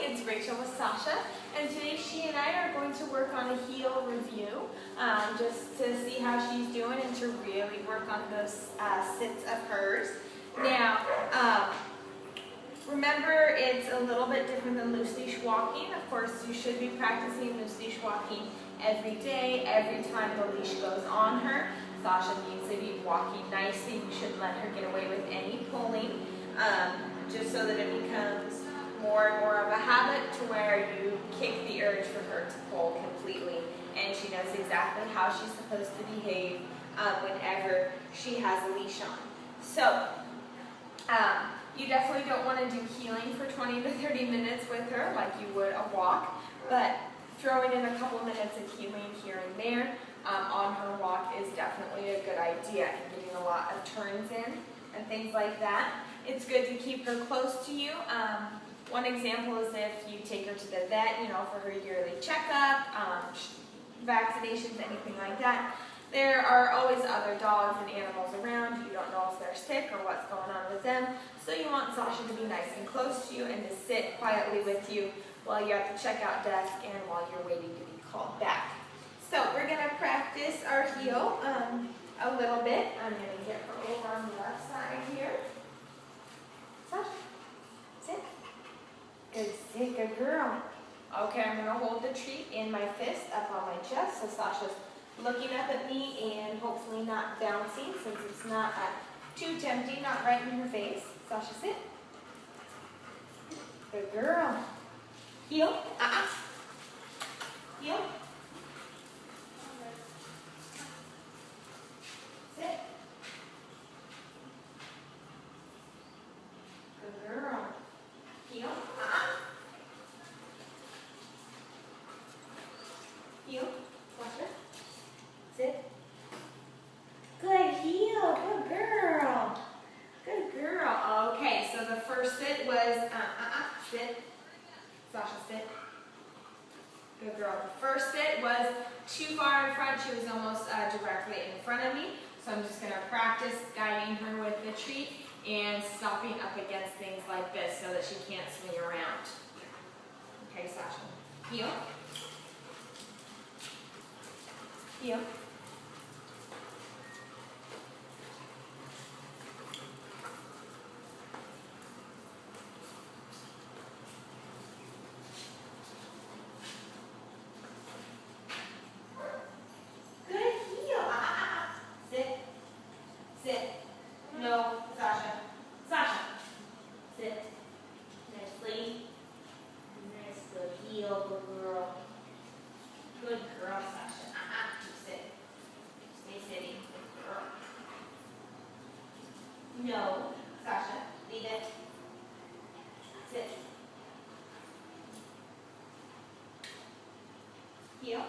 it's Rachel with Sasha, and today she and I are going to work on a heel review, just to see how she's doing and to really work on those sits of hers. Now, remember it's a little bit different than loose leash walking. Of course, you should be practicing loose leash walking every day, every time the leash goes on her. Sasha needs to be walking nicely. You shouldn't let her get away with any pulling, just so that it becomes more and more of a habit to where you kick the urge for her to pull completely, and she knows exactly how she's supposed to behave whenever she has a leash on. So, you definitely don't want to do heeling for 20 to 30 minutes with her like you would a walk, but throwing in a couple minutes of heeling here and there on her walk is definitely a good idea, and getting a lot of turns in and things like that. It's good to keep her close to you. One example is if you take her to the vet, for her yearly checkup, vaccinations, anything like that. There are always other dogs and animals around. You don't know if they're sick or what's going on with them. So you want Sasha to be nice and close to you and to sit quietly with you while you're at the checkout desk and while you're waiting to be called back. So we're going to practice our heel a little bit. I'm going to get her over on the left side here. Sasha, sit. Good sit, good girl. Okay, I'm going to hold the treat in my fist up on my chest, so Sasha's looking up at me and hopefully not bouncing, since it's not too tempting, not right in her face. Sasha, sit. Good girl. Heel. Heel. Sit. Good girl. Heel. Heel. Sasha. Sit. Good heel. Good girl. Good girl. Okay, so the first sit was sit. Sasha, sit. Good girl. The first sit was too far in front. She was almost directly in front of me. So I'm just going to practice guiding her with the treat and stopping up against things like this so that she can't swing around. Okay, Sasha. Heel. Heel. Sit. No, Sasha. Sasha. Sit. Nicely. Nice, good heel, good girl. Good girl, Sasha. Sit. Stay sitting. Good girl. No, Sasha. Leave it. Sit. Heel.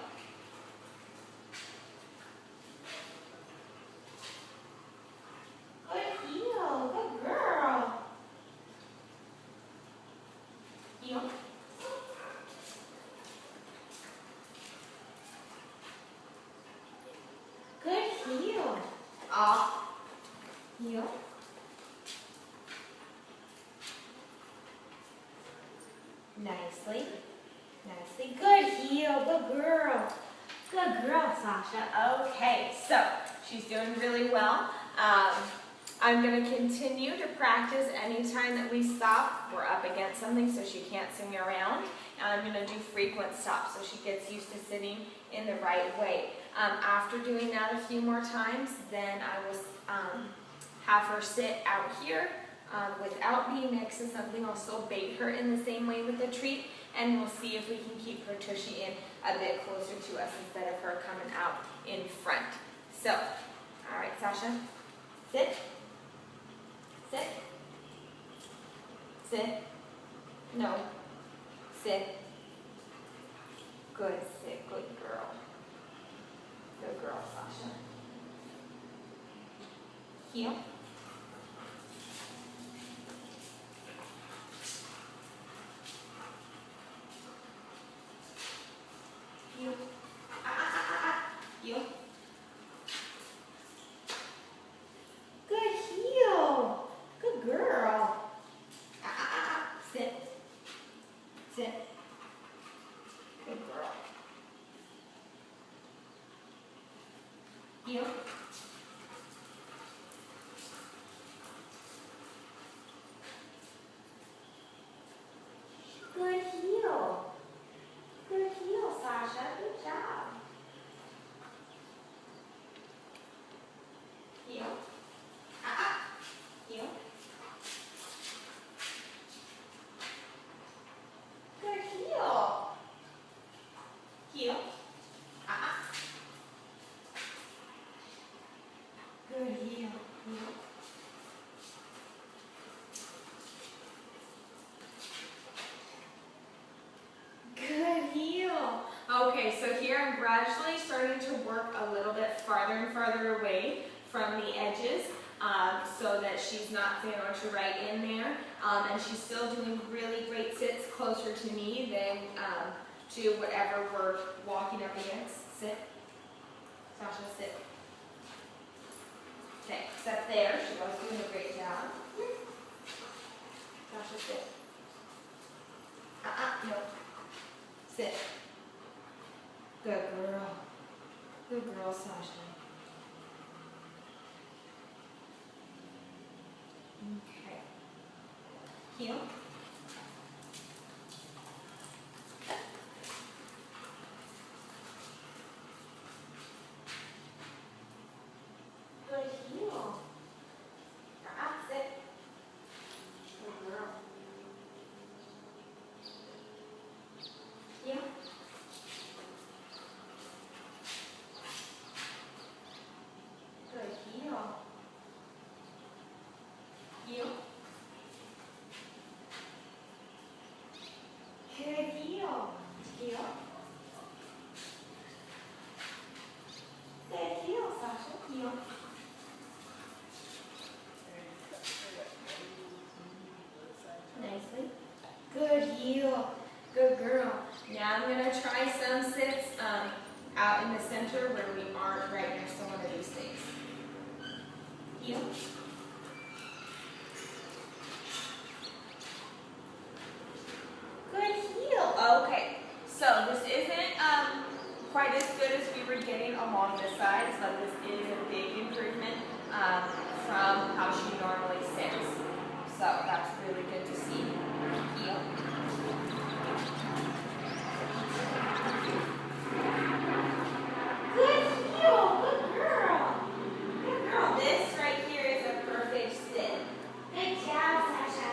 Heel. Good heel. Off. Heel. Nicely. Nicely. Good heel. Good girl. Good girl, Sasha. Okay, so she's doing really well. I'm going to continue to practice anytime that we stop. We're up against something so she can't swing around. And I'm going to do frequent stops so she gets used to sitting in the right way. After doing that a few more times, then I will have her sit out here witut being next to something. I'll still bait her in the same way with the treat, and we'll see if we can keep her tushy in a bit closer to us instead of her coming out in front. So, all right, Sasha, sit. Sit. Sit. No. Sit. Good. Sit. Good girl. Good girl, Sasha. Heel. Heel. Heel. Good heel. Good girl. Sit. Sit. Good girl. Heel. Good heel. Good heel, Sasha. Good job. Heel. Heel. Good heel. Heel. Good heel. Heel. Good heel. Okay, so here I'm gradually starting to work a little bit farther and farther away from the edges so that she's not sandwiched right in there. And she's still doing really great sits closer to me than to whatever we're walking up against. Sit. Sasha, sit. Okay, step there. She was doing a great job. Sasha, sit. No. Sit. Good girl. Good girl, Sasha. Okay. Heel. Good heel. Sit. Good girl. Heel. Good heel. Heel. Good heel. Heel. Good heel, Sasha. Heel. Nicely. Good heel. Good girl. Now I'm going to try some sits out in the center where we aren't right next to one of these things. Heel. Good heel. Okay. So this isn't quite as good as we were getting along the sides, but this is a big improvement from how she normally sits. So that's really good to see. Heel. Good heel. Good girl. Good girl. This right here is a perfect sit. Good job, Sasha.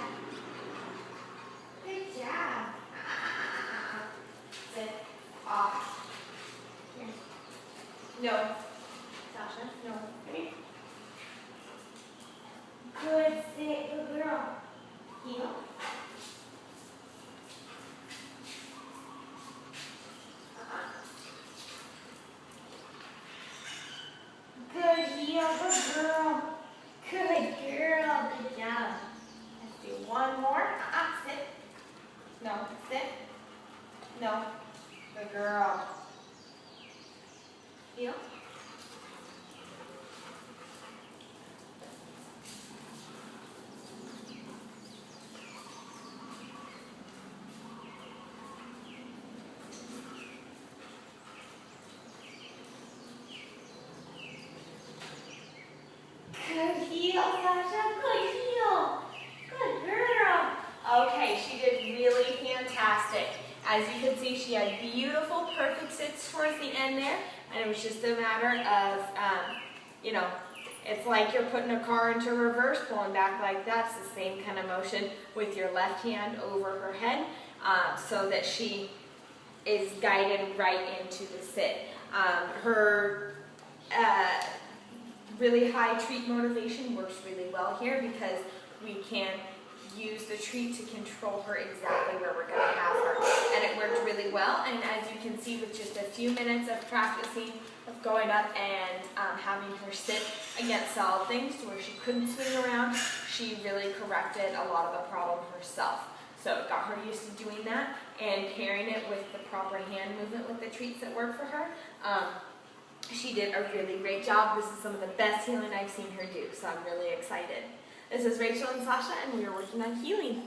Good job. Sit. Off. Here. No. Sasha, no. Ready? Good sit. Good girl. Heel. Good heel. Good girl. Good girl. Good job. Let's do one more. Sit. No. Sit. No. Good girl. Heel. Good heel, Sasha. Good heel. Good girl. Okay, she did really fantastic. As you can see, she had beautiful, perfect sits towards the end there, and it was just a matter of, you know, it's like you're putting a car into reverse, pulling back like that. It's the same kind of motion with your left hand over her head so that she is guided right into the sit. Her really high treat motivation works really well here because we can use the treat to control her exactly where we're going to have her. And it worked really well, and as you can see, with just a few minutes of practicing, of going up and having her sit against solid things to where she couldn't swing around, she really corrected a lot of the problem herself. So it got her used to doing that and pairing it with the proper hand movement with the treats that work for her. She did a really great job. This is some of the best healing I've seen her do, so I'm really excited. This is Rachel and Sasha, and we are working on healing.